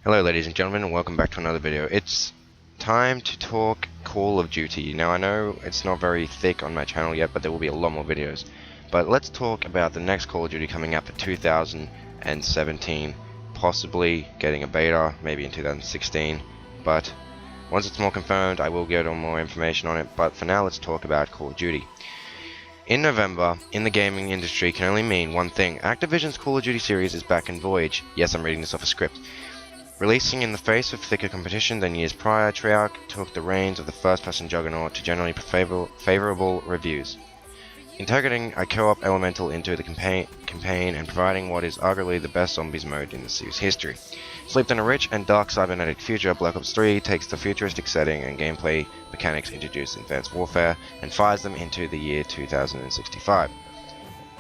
Hello ladies and gentlemen, and welcome back to another video. It's time to talk Call of Duty. Now I know it's not very thick on my channel yet, but there will be a lot more videos. But let's talk about the next Call of Duty coming up for 2017, possibly getting a beta, maybe in 2016. But once it's more confirmed, I will get on more information on it. But for now, let's talk about Call of Duty. In November, in the gaming industry can only mean one thing. Activision's Call of Duty series is back in voyage. Yes, I'm reading this off a script. Releasing in the face of thicker competition than years prior, Treyarch took the reins of the first-person juggernaut to generally favorable reviews. Integrating a co-op elemental into the campaign and providing what is arguably the best zombies mode in the series' history. Steeped in a rich and dark cybernetic future, Black Ops 3 takes the futuristic setting and gameplay mechanics introduced in Advanced Warfare and fires them into the year 2065.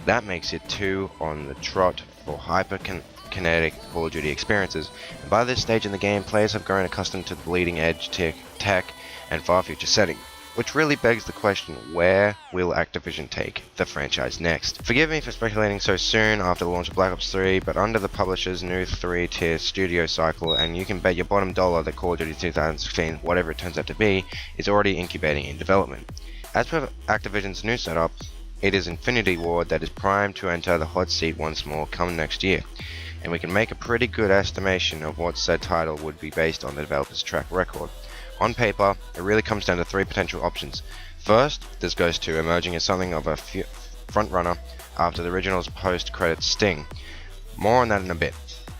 That makes it 2 on the trot for hyper-kinetic Call of Duty experiences, and by this stage in the game, players have grown accustomed to the bleeding-edge tech and far-future setting. Which really begs the question, where will Activision take the franchise next? Forgive me for speculating so soon after the launch of Black Ops 3, but under the publisher's new 3-tier studio cycle, and you can bet your bottom dollar that Call of Duty 2016, whatever it turns out to be, is already incubating in development. As per Activision's new setup, it is Infinity Ward that is primed to enter the hot seat once more come next year, and we can make a pretty good estimation of what said title would be based on the developer's track record. On paper, it really comes down to 3 potential options. First, this goes to emerging as something of a front-runner after the original's post-credits sting. More on that in a bit.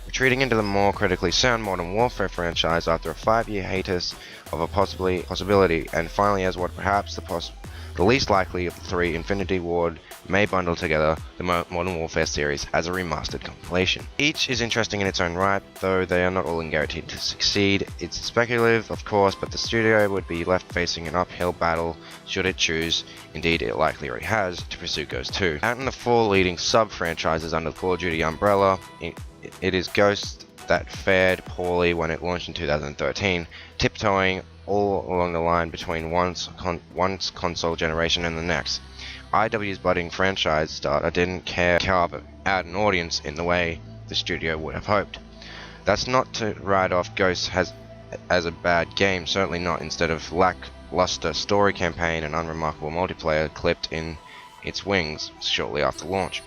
Retreating into the more critically sound Modern Warfare franchise after a 5-year hiatus of a possibility, and finally as what perhaps the least likely of the 3, Infinity Ward may bundle together the Modern Warfare series as a remastered compilation. Each is interesting in its own right, though they are not all guaranteed to succeed. It's speculative, of course, but the studio would be left facing an uphill battle should it choose, indeed it likely already has, to pursue Ghost 2. Out in the 4 leading sub-franchises under the Call of Duty umbrella, it is Ghost that fared poorly when it launched in 2013, tiptoeing all along the line between one console generation and the next. IW's budding franchise starter didn't carve out an audience in the way the studio would have hoped. That's not to write off Ghost as a bad game, certainly not, instead of lackluster story campaign and unremarkable multiplayer clipped in its wings shortly after launch.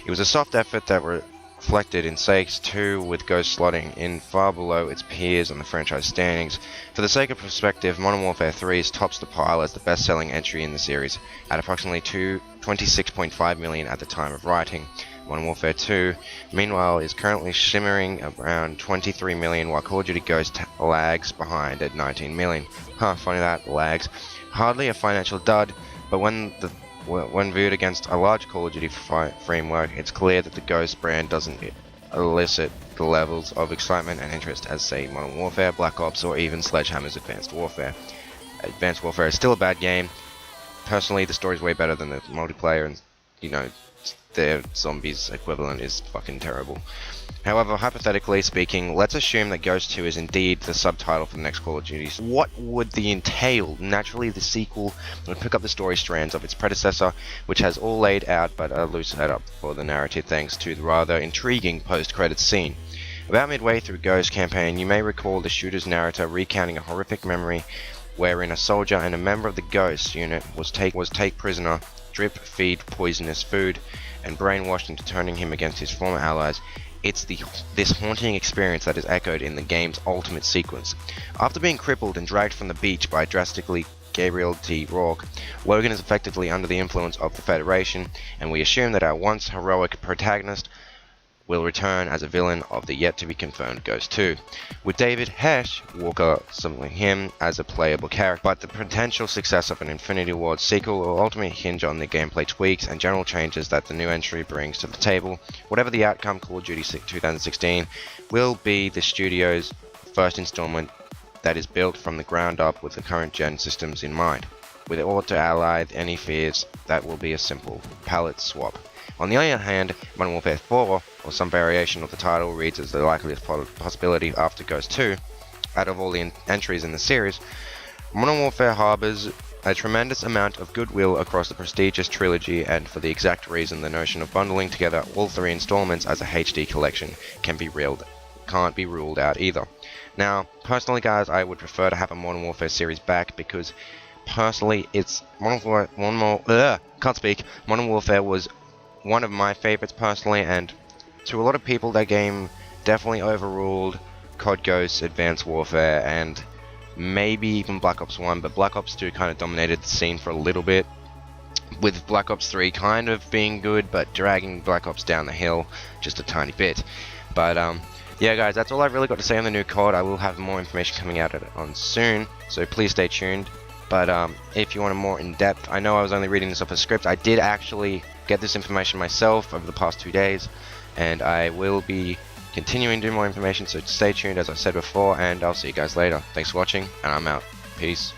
It was a soft effort that reflected in sakes 2, with Ghost slotting in far below its peers on the franchise standings. For the sake of perspective, Modern Warfare 3 tops the pile as the best-selling entry in the series, at approximately 26.5 million at the time of writing. Modern Warfare 2, meanwhile, is currently shimmering around 23 million, while Call of Duty Ghost lags behind at 19 million. Funny that, lags. Hardly a financial dud, but when viewed against a large Call of Duty framework, it's clear that the Ghost brand doesn't elicit the levels of excitement and interest as, say, Modern Warfare, Black Ops, or even Sledgehammer's Advanced Warfare. Advanced Warfare is still a bad game. Personally, the story's way better than the multiplayer, and, you know, their zombies equivalent is fucking terrible. However, hypothetically speaking, let's assume that Ghost 2 is indeed the subtitle for the next Call of Duty. What would the entail? Naturally, the sequel would pick up the story strands of its predecessor, which has all laid out but a loose setup for the narrative thanks to the rather intriguing post-credits scene. About midway through Ghost's campaign, you may recall the shooter's narrator recounting a horrific memory wherein a soldier and a member of the Ghost unit was take prisoner, drip-feed poisonous food, and brainwashed into turning him against his former allies. It's this haunting experience that is echoed in the game's ultimate sequence. After being crippled and dragged from the beach by drastically Gabriel T. Rourke, Logan is effectively under the influence of the Federation, and we assume that our once heroic protagonist will return as a villain of the yet-to-be-confirmed Ghost 2, with David Hesh Walker assembling him as a playable character. But the potential success of an Infinity Ward sequel will ultimately hinge on the gameplay tweaks and general changes that the new entry brings to the table. Whatever the outcome, Call of Duty 2016 will be the studio's first installment that is built from the ground up with the current gen systems in mind, with it all to allay any fears that will be a simple palette swap. On the other hand, Modern Warfare 4, or some variation of the title, reads as the likeliest possibility after Ghost 2. Out of all the entries in the series, Modern Warfare harbors a tremendous amount of goodwill across the prestigious trilogy, and for the exact reason the notion of bundling together all 3 installments as a HD collection can be reeled can't be ruled out either. Now, personally guys, I would prefer to have a Modern Warfare series back, because personally it's Modern Warfare was one of my favorites personally, and to a lot of people that game definitely overruled COD Ghosts, Advanced Warfare, and maybe even Black Ops 1, but Black Ops 2 kind of dominated the scene for a little bit, with Black Ops 3 kind of being good, but dragging Black Ops down the hill just a tiny bit. But yeah guys, that's all I've really got to say on the new COD. I will have more information coming out on soon, so please stay tuned. But if you want a more in-depth, I know I was only reading this off a script, I did actually get this information myself over the past 2 days, and I will be continuing to do more information, so stay tuned as I said before, and I'll see you guys later. Thanks for watching, and I'm out. Peace.